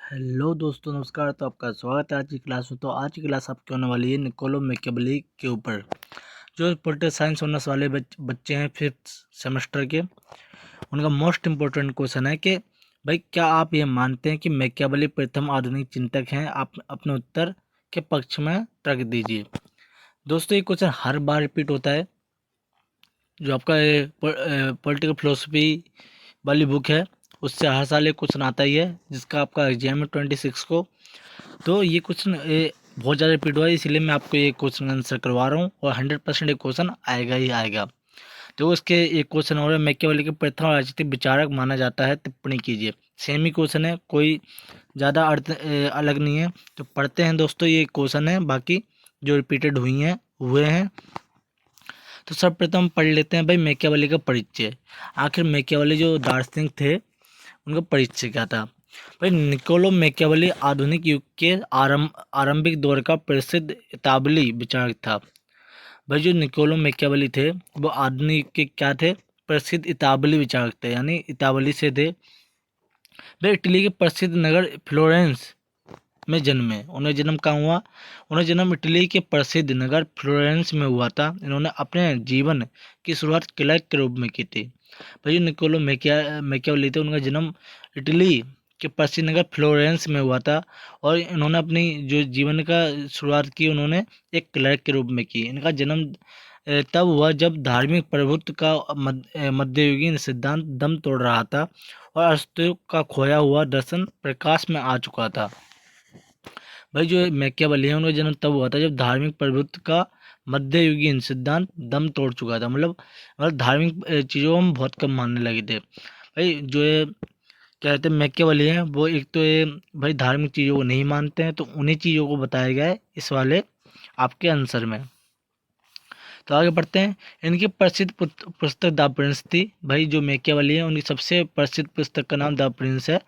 Hello दोस्तों, नमस्कार। तो आपका स्वागत है आज की क्लास में। तो आज की क्लास आपकी होने वाली है निकोलो मैकियावेली के ऊपर। जो पॉलिटिकल साइंस ऑनर्स वाले बच्चे हैं 5th सेमेस्टर के, उनका मोस्ट इम्पोर्टेंट क्वेश्चन है कि भाई क्या आप ये मानते हैं कि मैकियावेली प्रथम आधुनिक चिंतक हैं? आप अपने उत्तर के पक्ष में तर्क दीजिए। दोस्तों, ये क्वेश्चन हर बार रिपीट होता है। जो आपका पॉलिटिकल फिलोसफी वाली बुक है, उससे हर साल एक क्वेश्चन आता ही है, जिसका आपका एग्जाम है 26 को। तो ये क्वेश्चन बहुत ज़्यादा रिपीट हुआ है, इसलिए मैं आपको ये क्वेश्चन आंसर करवा रहा हूँ और 100% एक क्वेश्चन आएगा ही आएगा। तो उसके एक क्वेश्चन और है, मैकियावेली के प्रथम राजनीतिक विचारक माना जाता है, टिप्पणी कीजिए। सेम ही क्वेश्चन है, कोई ज़्यादा अर्थ अलग नहीं है। तो पढ़ते हैं दोस्तों, ये क्वेश्चन है, बाकी जो रिपीटेड हुए हैं। तो सर्वप्रथम पढ़ लेते हैं भाई मैकियावेली का परिचय। आखिर मैकियावेली जो दार्शनिक थे, उनका परिचय क्या था? भाई निकोलो मैकियावेली आधुनिक युग के आरंभिक दौर का प्रसिद्ध इतालवी विचारक था। भाई जो निकोलो मैकियावेली थे, वो आधुनिक युग के क्या थे? प्रसिद्ध इतालवी विचारक थे, यानी इतालवी से थे। भाई इटली के प्रसिद्ध नगर फ्लोरेंस में जन्मे। उन्हें जन्म कहाँ हुआ? उन्हें जन्म इटली के प्रसिद्ध नगर फ्लोरेंस में हुआ था। इन्होंने अपने जीवन की शुरुआत क्लर्क के रूप में की थी। भाई निकोलो मैकियावेली थे, उनका जन्म इटली के प्रसिद्ध नगर फ्लोरेंस में हुआ था, और इन्होंने अपनी जो जीवन का शुरुआत की, उन्होंने एक क्लर्क के रूप में की। इनका जन्म तब हुआ जब धार्मिक प्रभुत्व का मध्ययुगीन सिद्धांत दम तोड़ रहा था और अरिस्टो का खोया हुआ दर्शन प्रकाश में आ चुका था। भाई जो मैकियावेली है, उनका जन्म तब हुआ था जब धार्मिक प्रभुत्व का मध्ययुगीन सिद्धांत दम तोड़ चुका था। मतलब धार्मिक चीज़ों को हम बहुत कम मानने लगे थे। भाई जो ये क्या कहते हैं मैकियावेली हैं, वो एक तो ये भाई धार्मिक चीज़ों को नहीं मानते हैं, तो उन्हीं चीज़ों को बताया गया है इस वाले आपके आंसर में। तो आगे बढ़ते हैं। इनकी प्रसिद्ध पुस्तक द प्रिंस थी। भाई जो मैकियावेली है, उनकी सबसे प्रसिद्ध पुस्तक का नाम द प्रिंस है।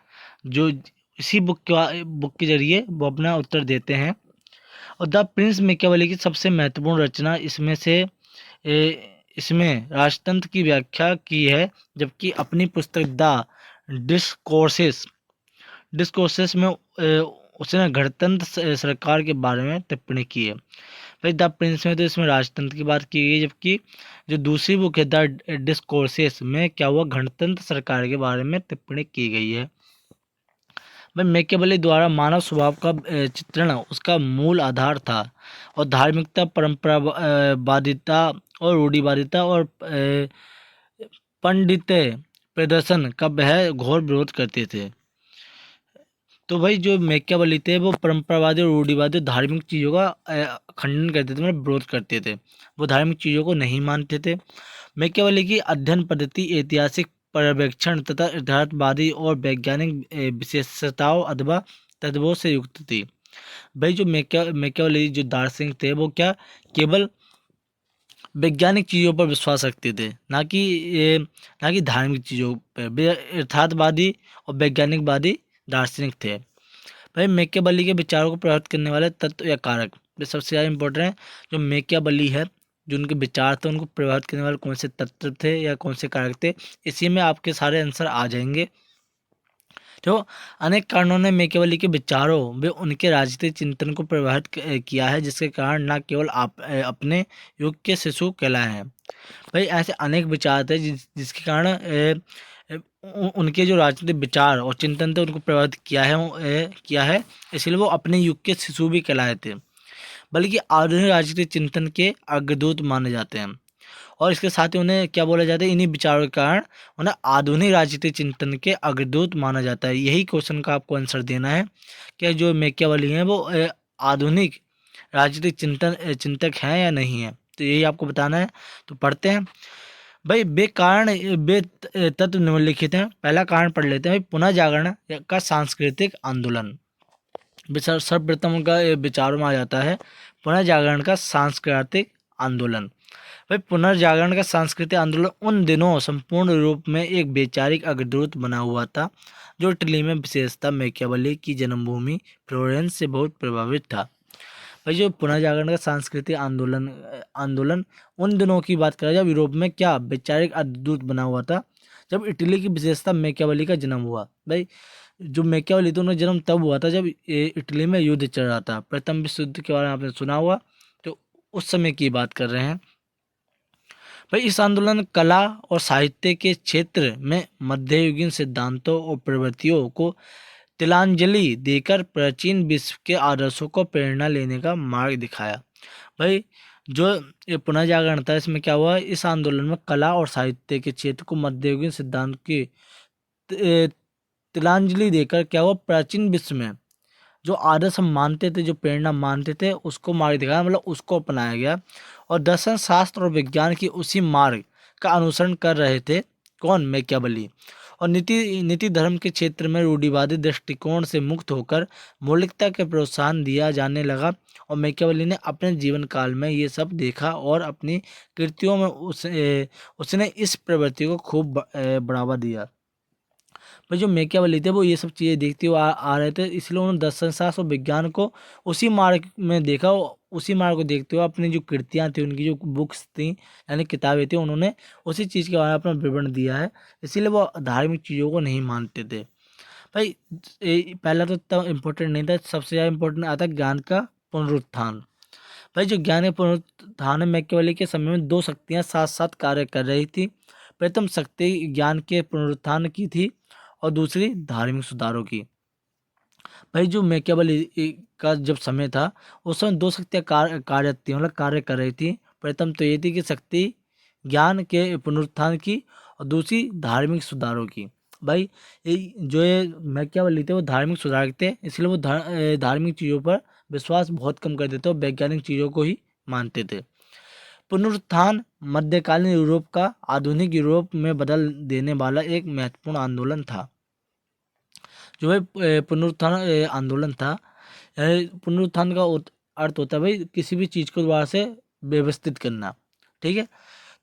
जो इसी बुक के जरिए वो अपना उत्तर देते हैं। और द प्रिंस मैकियावेली की सबसे महत्वपूर्ण रचना इसमें राजतंत्र की व्याख्या की है, जबकि अपनी पुस्तक द डिस्कोर्सेस डिस्कोर्सेस में उसने गणतंत्र सरकार के बारे में टिप्पणी की है। भाई द प्रिंस में तो इसमें राजतंत्र की बात की गई है, जबकि जो दूसरी बुक है द डिस्कोर्सेस में क्या हुआ? गणतंत्र सरकार के बारे में टिप्पणी की गई है। भाई मैकियावेली द्वारा मानव स्वभाव का चित्रण उसका मूल आधार था, और धार्मिकता, परंपरावादिता और रूढ़िवादिता और पंडित प्रदर्शन का वह घोर विरोध करते थे। तो भाई जो मैकियावेली थे, वो परंपरावादी और रूढ़िवादी धार्मिक चीज़ों का खंडन करते थे, मतलब विरोध करते थे। वो धार्मिक चीज़ों को नहीं मानते थे। मैकियावेली की अध्ययन पद्धति ऐतिहासिक पर्यवेक्षण तथा यथार्थवादी और वैज्ञानिक विशेषताओं अथवा तत्वों से युक्त थी। भाई जो मैकियावेली जो दार्शनिक थे, वो क्या केवल वैज्ञानिक चीज़ों पर विश्वास रखते थे, ना कि धार्मिक चीज़ों पर। वे यथार्थवादी और वैज्ञानिकवादी दार्शनिक थे। भाई मैकियावेली के विचारों को प्रभावित करने वाले तत्व या कारक, ये सबसे ज़्यादा इंपॉर्टेंट है। जो मैकियावेली है, जो उनके विचार थे, उनको प्रभावित करने वाले कौन से तत्व थे या कौन से कारक थे, इसी में आपके सारे आंसर आ जाएंगे। तो अनेक कारणों ने मैकियावेली के विचारों वे उनके राजनीतिक चिंतन को प्रभावित किया है, जिसके कारण न केवल अपने युग के शिशु कहलाए हैं। भाई ऐसे अनेक विचार थे जिसके कारण उनके जो राजनीतिक विचार और चिंतन थे, उनको प्रभावित किया है। इसलिए वो अपने युग के शिशु भी कहलाए थे, बल्कि आधुनिक राजनीतिक चिंतन के अग्रदूत माने जाते हैं। और इसके साथ ही उन्हें क्या बोला जाता है? इन्हीं विचारों के कारण उन्हें आधुनिक राजनीतिक चिंतन के अग्रदूत माना जाता है। यही क्वेश्चन का आपको आंसर देना है कि जो मैकियावेली हैं, वो आधुनिक राजनीतिक चिंतक हैं या नहीं है, तो यही आपको बताना है। तो पढ़ते हैं। भाई वे तत्व निम्नलिखित हैं। पहला कारण पढ़ लेते हैं। भाई पुनः जागरण का सांस्कृतिक आंदोलन। सर्वप्रथम उनका विचारों में आ जाता है पुनः जागरण का सांस्कृतिक आंदोलन। भाई पुनर्जागरण का सांस्कृतिक आंदोलन उन दिनों संपूर्ण यूरोप में एक वैचारिक अग्रदूत बना हुआ था, जो इटली में विशेषतः मैकियावेली की जन्मभूमि फ्लोरेंस से बहुत प्रभावित था। भाई जो पुनर्जागरण का सांस्कृतिक आंदोलन उन दिनों की बात करें जब यूरोप में क्या वैचारिक अग्रदूत बना हुआ था, जब इटली की विशेषता मैकियावेली का जन्म हुआ। भाई जो मैकियावेली था, उनका जन्म तब हुआ था जब इटली में युद्ध चल रहा था। प्रथम विश्व युद्ध के बारे में आपने सुना हुआ, तो उस समय की बात कर रहे हैं भाई। इस आंदोलन कला और साहित्य के क्षेत्र में मध्ययुगीन सिद्धांतों और प्रवृत्तियों को तिलांजलि देकर प्राचीन विश्व के आदर्शों को प्रेरणा लेने का मार्ग दिखाया। भाई जो ये पुनर्जागरण था, इसमें क्या हुआ, इस आंदोलन में कला और साहित्य के क्षेत्र को मध्ययुगीन सिद्धांत की तिलांजलि देकर क्या हुआ, प्राचीन विश्व में जो आदर्श हम मानते थे, जो प्रेरणा मानते थे, उसको मार्ग दिखाया, मतलब उसको अपनाया गया। और दर्शन शास्त्र और विज्ञान की उसी मार्ग का अनुसरण कर रहे थे कौन, मैकियावेली। और नीति नीति धर्म के क्षेत्र में रूढ़िवादी दृष्टिकोण से मुक्त होकर मौलिकता के प्रोत्साहन दिया जाने लगा। और मैकियावेली ने अपने जीवन काल में ये सब देखा और अपनी कृतियों में उसने इस प्रवृत्ति को खूब बढ़ावा दिया। पर जो मैकियावेली थे वो ये सब चीज़ें देखते हुए आ रहे थे, इसलिए उन्होंने दर्शन शास्त्र और विज्ञान को उसी मार्ग में देखा। उसी मार्ग को देखते हुए अपनी जो कृतियाँ थी, उनकी जो बुक्स थी यानी किताबें थी, उन्होंने उसी चीज़ के बारे में अपना विवरण दिया है। इसीलिए वो धार्मिक चीज़ों को नहीं मानते थे भाई। पहला तो इतना इम्पोर्टेंट नहीं था, सबसे ज़्यादा इम्पोर्टेंट आता है ज्ञान का पुनरुत्थान। भाई जो ज्ञान के पुनरुत्थान है, मैकियावेली के समय में दो शक्तियाँ साथ साथ कार्य कर रही थी। प्रथम शक्ति ज्ञान के पुनरुत्थान की थी और दूसरी धार्मिक सुधारों की। भाई जो मैकियावेली का जब समय था, उस समय दो शक्तियाँ कार्य थी, मतलब कार्य कर रही थी। प्रथम तो ये थी कि शक्ति ज्ञान के पुनरुत्थान की और दूसरी धार्मिक सुधारों की। भाई जो ये मैकियावेली थे वो धार्मिक सुधारक थे, इसलिए वो धार्मिक चीज़ों पर विश्वास बहुत कम कर देते और वैज्ञानिक चीज़ों को ही मानते थे। पुनरुत्थान मध्यकालीन यूरोप का आधुनिक यूरोप में बदल देने वाला एक महत्वपूर्ण आंदोलन था। जो है पुनरुत्थान आंदोलन था। पुनरुत्थान का अर्थ होता है भाई किसी भी चीज़ को दोबारा से व्यवस्थित करना, ठीक है।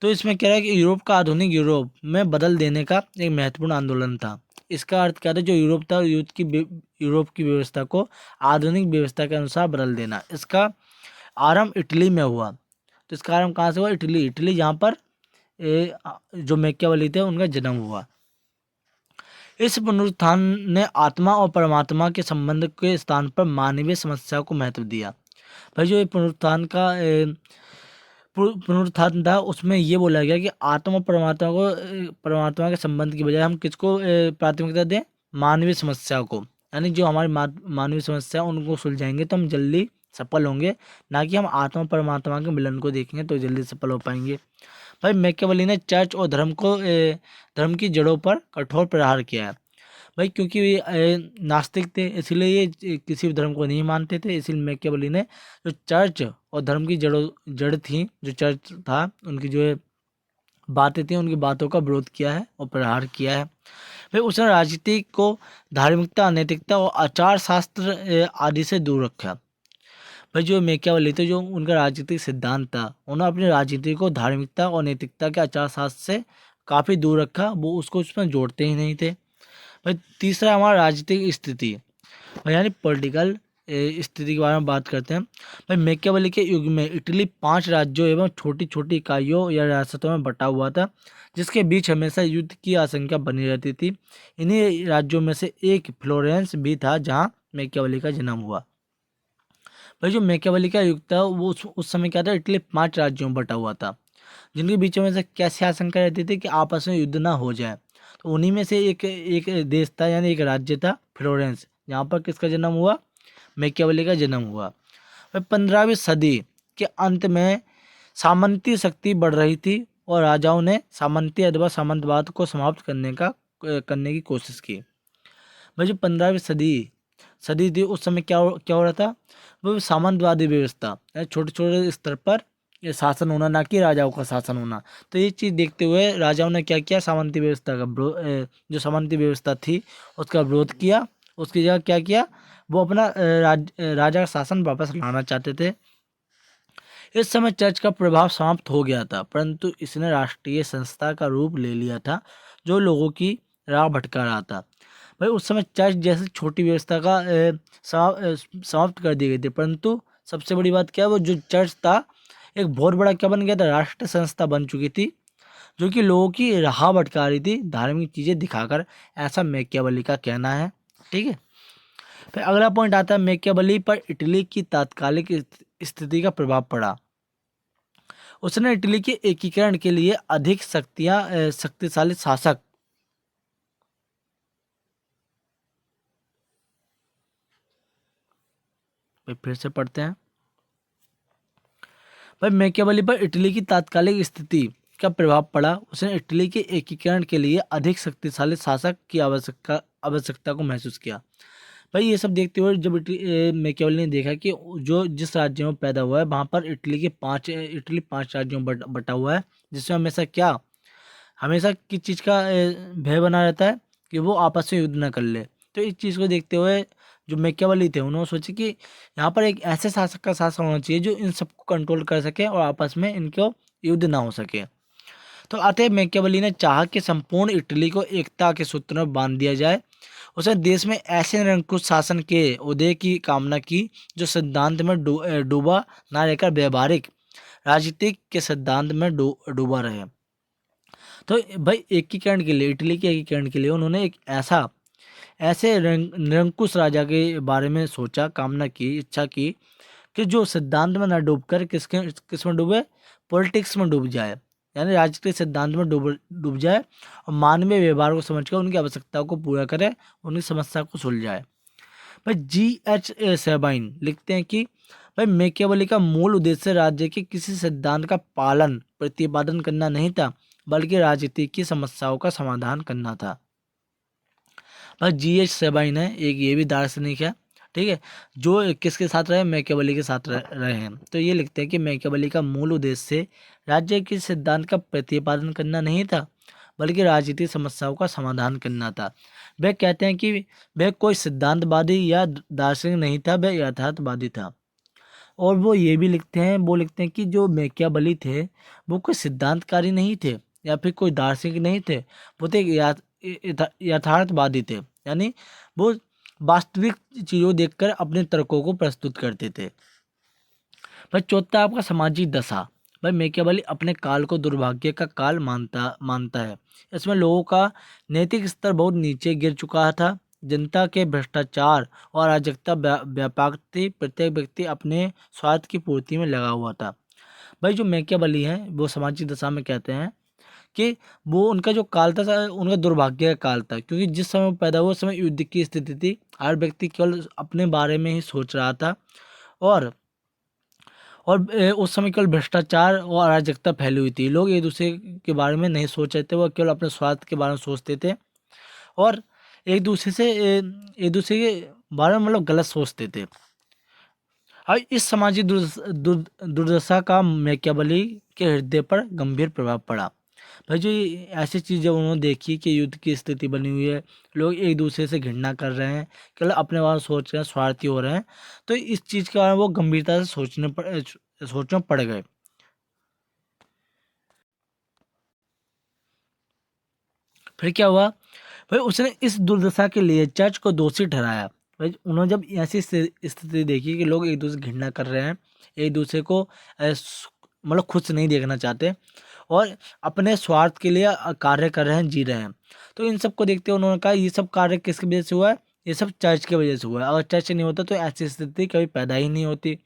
तो इसमें क्या है कि यूरोप का आधुनिक यूरोप में बदल देने का एक महत्वपूर्ण आंदोलन था। इसका अर्थ क्या था, जो यूरोप था, यूरोप की व्यवस्था को आधुनिक व्यवस्था के अनुसार बदल देना। इसका आरंभ इटली में हुआ। तो इसका आरंभ कहाँ से हुआ, इटली जहाँ पर जो मैकियावेली थे उनका जन्म हुआ। इस पुनरुत्थान ने आत्मा और परमात्मा के संबंध के स्थान पर मानवीय समस्या को महत्व दिया। भाई जो ये पुनरुत्थान का पुनरुत्थान था, उसमें ये बोला गया कि आत्मा और परमात्मा के संबंध की बजाय हम किसको प्राथमिकता दें, मानवीय समस्या को। यानी जो हमारी मानवीय समस्या उनको सुलझाएंगे तो हम जल्दी सफल होंगे, ना कि हम आत्मा परमात्मा के मिलन को देखेंगे तो जल्दी सफल हो पाएंगे। भाई मैकियावेली ने चर्च और धर्म की जड़ों पर कठोर प्रहार किया है। भाई क्योंकि ये नास्तिक थे, इसलिए ये किसी भी धर्म को नहीं मानते थे। इसलिए मैकियावेली ने जो चर्च और धर्म की जड़ थी, जो चर्च था, उनकी जो बातें थी, उनकी बातों का विरोध किया है और प्रहार किया है। फिर उसने राजनीति को धार्मिकता, नैतिकता और आचार शास्त्र आदि से दूर रखा। भाई जो मैकियावेली थे, जो उनका राजनीतिक सिद्धांत था, उन्होंने अपनी राजनीति को धार्मिकता और नैतिकता के आचार शास्त्र से काफ़ी दूर रखा, वो उसको उसमें जोड़ते ही नहीं थे। भाई तीसरा हमारा राजनीतिक स्थिति, यानी पॉलिटिकल स्थिति के बारे में बात करते हैं। भाई मैकियावेली के युग में इटली 5 राज्यों एवं छोटी छोटी इकाइयों या रियासतों में बटा हुआ था, जिसके बीच हमेशा युद्ध की आशंका बनी रहती थी। इन्हीं राज्यों में से एक फ्लोरेंस भी था, जहाँ मैकियावेली का जन्म हुआ। भाई जो मैकियावेली का युग था, वो उस समय क्या था, इटली 5 राज्यों में बटा हुआ था, जिनके बीच में से कैसे आशंका रहती थी कि आपस में युद्ध ना हो जाए। तो उन्हीं में से एक देश था, यानी एक राज्य था फ्लोरेंस, जहाँ पर किसका जन्म हुआ, मैकियावेली का जन्म हुआ। 15वीं सदी के अंत में सामंती शक्ति बढ़ रही थी और राजाओं ने सामंती अथवा सामंतवाद को समाप्त करने की कोशिश की। भाई जो 15वीं सदी थी, उस समय क्या हो रहा था, वो सामंतवादी व्यवस्था, छोटे छोटे स्तर पर ये शासन होना, ना कि राजाओं का शासन होना। तो ये चीज़ देखते हुए राजाओं ने क्या किया, सामंती व्यवस्था का जो सामंती व्यवस्था थी उसका विरोध किया। उसकी जगह क्या किया, वो अपना राजा का शासन वापस लाना चाहते थे। इस समय चर्च का प्रभाव समाप्त हो गया था, परंतु इसने राष्ट्रीय संस्था का रूप ले लिया था, जो लोगों की राह भटका रहा था। भाई उस समय चर्च जैसे छोटी व्यवस्था का समाप्त कर दी गई थी, परंतु सबसे बड़ी बात क्या है, वो जो चर्च था एक बहुत बड़ा क्या बन गया था, राष्ट्रीय संस्था बन चुकी थी, जो कि लोगों की राह भटका रही थी धार्मिक चीज़ें दिखाकर, ऐसा मैकियावेली का कहना है। ठीक है। फिर अगला पॉइंट आता है मैकियावेली पर इटली की तात्कालिक स्थिति का प्रभाव पड़ा। उसने इटली के एकीकरण के लिए अधिक शक्तिशाली शासक फिर से पढ़ते हैं भाई। मैकियावेली पर इटली की तात्कालिक स्थिति का प्रभाव पड़ा। उसने इटली के एकीकरण के लिए अधिक शक्तिशाली शासक की आवश्यकता को महसूस किया। भाई ये सब देखते हुए जब मैकियावेली ने देखा कि जो जिस राज्य में पैदा हुआ है वहाँ पर इटली 5 राज्यों में बटा हुआ है, जिसमें हमेशा किस चीज़ का भय बना रहता है कि वो आपस में युद्ध न कर ले। तो इस चीज़ को देखते हुए जो मैकियावेली थे उन्होंने सोचा कि यहाँ पर एक ऐसे शासक का शासन होना चाहिए जो इन सबको कंट्रोल कर सके और आपस में इनको युद्ध ना हो सके। तो अतः मैकियावेली ने चाहा कि संपूर्ण इटली को एकता के सूत्र में बांध दिया जाए। उसने देश में ऐसे निरंकुश शासन के उदय की कामना की जो सिद्धांत में डूबा ना रहकर व्यवहारिक राजनीतिक के सिद्धांत में डूबा रहे। तो भाई एकीकरण के लिए, इटली के एकीकरण के लिए उन्होंने एक ऐसे निरंकुश राजा के बारे में सोचा, कामना की, इच्छा की कि जो सिद्धांत में न डूबकर किस में डूबे, पॉलिटिक्स में डूब जाए, यानी राजनीतिक सिद्धांत में डूब जाए और मानवीय व्यवहार को समझकर उनकी आवश्यकताओं को पूरा करे, उनकी समस्या को सुलझाए। भाई G.H. सेबाइन लिखते हैं कि भाई मैकियावेली का मूल उद्देश्य राज्य के किसी सिद्धांत का पालन प्रतिपादन करना नहीं था, बल्कि राजनीति की समस्याओं का समाधान करना था। भाई G.H. सेबाइन है, एक ये भी दार्शनिक है, ठीक है, जो किसके साथ रहे, मैकियावेली के साथ रहे हैं। तो ये लिखते हैं कि मैकियावेली का मूल उद्देश्य राज्य के सिद्धांत का प्रतिपादन करना नहीं था, बल्कि राजनीतिक समस्याओं का समाधान करना था। वह कहते हैं कि वह कोई सिद्धांतवादी या दार्शनिक नहीं था, वह यथार्थवादी था। और वो ये भी लिखते हैं कि जो मैकियावेली थे वो कोई सिद्धांतकारी नहीं थे या फिर कोई दार्शनिक नहीं थे, वो तो एक यथार्थवादी थे, यानी वो वास्तविक चीज़ों देखकर अपने तर्कों को प्रस्तुत करते थे। भाई चौथा आपका सामाजिक दशा। भाई मैकियावेली अपने काल को दुर्भाग्य का काल मानता है। इसमें लोगों का नैतिक स्तर बहुत नीचे गिर चुका था। जनता के भ्रष्टाचार और अराजकता व्यापक थी। प्रत्येक व्यक्ति अपने स्वार्थ की पूर्ति में लगा हुआ था। भाई जो मैकियावेली है वो सामाजिक दशा में कहते हैं कि वो उनका जो काल था उनका दुर्भाग्य का काल था, क्योंकि जिस समय वो पैदा हुआ उस समय युद्ध की स्थिति थी। हर व्यक्ति केवल अपने बारे में ही सोच रहा था और उस समय केवल भ्रष्टाचार और अराजकता फैली हुई थी। लोग एक दूसरे के बारे में नहीं सोच रहे थे, वो केवल अपने स्वार्थ के बारे में सोचते थे और एक दूसरे के बारे में मतलब गलत सोचते थे। और इस सामाजिक दुर्दशा का मैकियावेली के हृदय पर गंभीर प्रभाव पड़ा। भाई जो ये ऐसी चीज़ें उन्होंने देखी कि युद्ध की स्थिति बनी हुई है, लोग एक दूसरे से घृणा कर रहे हैं, केवल अपने बारे में सोच रहे हैं, स्वार्थी हो रहे हैं, तो इस चीज़ के बारे में वो गंभीरता से सोचने पड़ गए। फिर क्या हुआ भाई, उसने इस दुर्दशा के लिए चर्च को दोषी ठहराया। भाई उन्होंने जब ऐसी स्थिति देखी कि लोग एक दूसरे से घृणा कर रहे हैं, एक दूसरे को मतलब खुश नहीं देखना चाहते और अपने स्वार्थ के लिए कार्य कर रहे हैं, जी रहे हैं, तो इन सब को देखते हुए उन्होंने कहा ये सब कार्य किसकी वजह से हुआ है, ये सब चर्च की वजह से हुआ है। अगर चर्च नहीं होता तो ऐसी स्थिति कभी पैदा ही नहीं होती।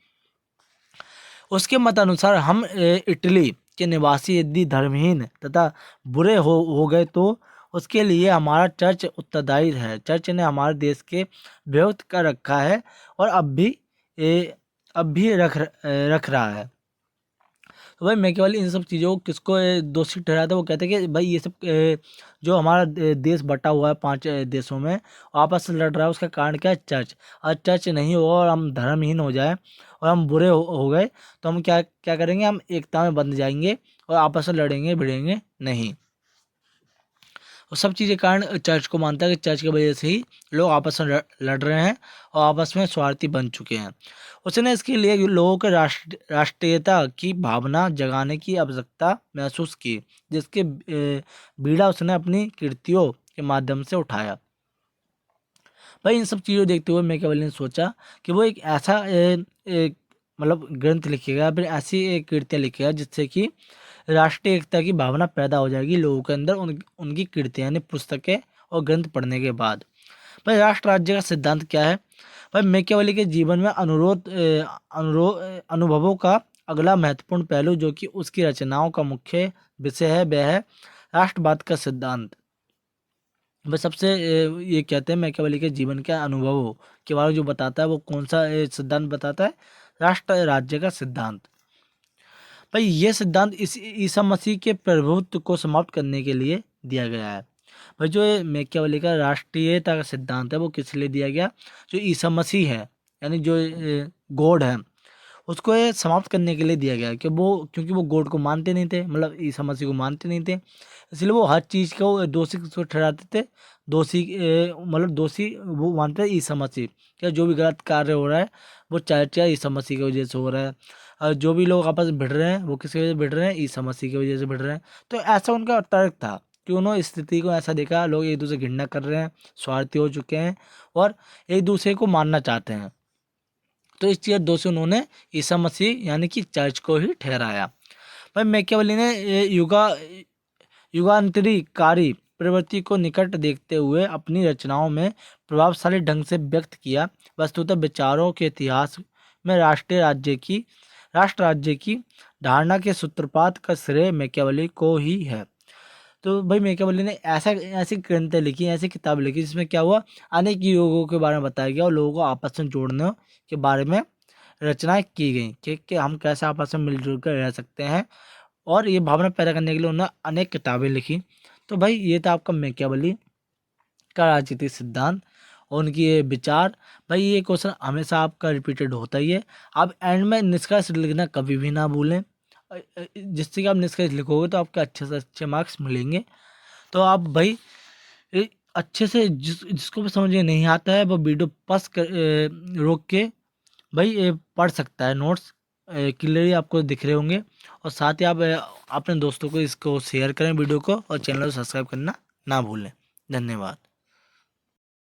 उसके मतानुसार हम इटली के निवासी यदि धर्महीन तथा बुरे हो गए तो उसके लिए हमारा चर्च उत्तरदायी है। चर्च ने हमारे देश के विभक्त कर रखा है और अब भी रख रहा है। तो भाई मैकियावेली इन सब चीज़ों को किसको दोषी ठहराता है, वो कहते हैं कि भाई ये सब जो हमारा देश बटा हुआ है 5 देशों में आपस में लड़ रहा है, उसका कारण क्या है, चर्च। और चर्च नहीं होगा और हम धर्महीन हो जाए और हम बुरे हो गए तो हम क्या क्या करेंगे, हम एकता में बंध जाएंगे और आपस में लड़ेंगे भिड़ेंगे नहीं। और सब चीज़ें कारण चर्च को मानता है कि चर्च की वजह से ही लोग आपस में लड़ रहे हैं और आपस में स्वार्थी बन चुके हैं। उसने इसके लिए लोगों के राष्ट्रीयता की भावना जगाने की आवश्यकता महसूस की, जिसके बीड़ा उसने अपनी कृतियों के माध्यम से उठाया। भाई इन सब चीज़ों देखते हुए मैकियावेली ने सोचा कि वो एक ऐसा मतलब ग्रंथ लिखेगा, फिर ऐसी एक कृतियाँ लिखेगा जिससे कि राष्ट्रीय एकता की भावना पैदा हो जाएगी लोगों के अंदर उनकी कृतियाँ यानी पुस्तकें और ग्रंथ पढ़ने के बाद। भाई राष्ट्र राज्य का सिद्धांत क्या है? भाई मैकियावेली के जीवन में अनुभवों का अगला महत्वपूर्ण पहलू जो कि उसकी रचनाओं का मुख्य विषय है वह है राष्ट्रवाद का सिद्धांत। वह सबसे ये कहते हैं मैकियावेली के जीवन के अनुभवों के बारे में जो बताता है वो कौन सा सिद्धांत बताता है? राष्ट्र राज्य का सिद्धांत। भाई ये सिद्धांत इस ईसा मसीह के प्रभुत्व को समाप्त करने के लिए दिया गया है। भाई जो ये मैकियावेली का राष्ट्रीयता का सिद्धांत है वो किस लिए दिया गया? जो ईसा मसीह है यानी जो गॉड है उसको ये समाप्त करने के लिए दिया गया कि वो क्योंकि वो गॉड को मानते नहीं थे, मतलब ईसा मसीह को मानते नहीं थे, इसलिए वो हर चीज़ को दोषी को ठहराते थे। दोषी मतलब दोषी वो मानते थे ईसा मसीह, क्या जो भी गलत कार्य हो रहा है वो चाहे ईसा मसीह की वजह से हो रहा है। जो भी लोग आपस में भिड़ रहे हैं वो किसकी वजह से भिड़ रहे हैं? ईसा मसीह की वजह से भिड़ रहे हैं। तो ऐसा उनका तर्क था कि उन्होंने इस स्थिति को ऐसा देखा, लोग एक दूसरे की घृणा कर रहे हैं, स्वार्थी हो चुके हैं और एक दूसरे को मानना चाहते हैं। तो इस चीज़ दोषी उन्होंने ईसा मसीह यानी कि चर्च को ही ठहराया। भाई मैकियावेली ने युगांतरीकारी प्रवृत्ति को निकट देखते हुए अपनी रचनाओं में प्रभावशाली ढंग से व्यक्त किया। वस्तुतः विचारों के इतिहास में राष्ट्र राज्य की धारणा के सूत्रपात का श्रेय मैकियावेली को ही है। तो भाई मैकियावेली ने ऐसी ग्रंथें लिखी, ऐसी किताब लिखी जिसमें क्या हुआ, अनेक युगों के बारे में बताया गया और लोगों को आपस में जोड़ने के बारे में रचनाएं की गई कि हम कैसे आपस में मिलजुल कर रह सकते हैं, और ये भावना पैदा करने के लिए उन्होंने अनेक किताबें लिखी। तो भाई ये था आपका मैकियावेली का राजनीतिक सिद्धांत और उनकी ये विचार। भाई ये क्वेश्चन हमेशा आपका रिपीटेड होता ही है। आप एंड में निष्कर्ष लिखना कभी भी ना भूलें, जिससे कि आप निष्कर्ष लिखोगे तो आपके अच्छे से अच्छे मार्क्स मिलेंगे। तो आप भाई अच्छे से जिसको भी समझ में नहीं आता है वो वीडियो पॉज कर रोक के भाई पढ़ सकता है। नोट्स क्लियरली आपको दिख रहे होंगे, और साथ ही आप अपने दोस्तों को इसको शेयर करें वीडियो को, और चैनल को सब्सक्राइब करना ना भूलें। धन्यवाद।